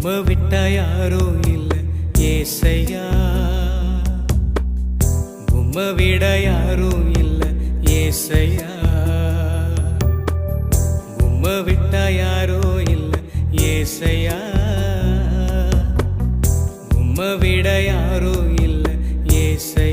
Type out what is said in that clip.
உம்மை விட்டா யாரும் இல்ல ஏசையா, உம்மை விட யாரும் இல்ல ஏசையா, உம்மை விட்டா யாரும் இல்ல ஏசையா, உம்மை விட யாரும் இல்ல ஏசையா.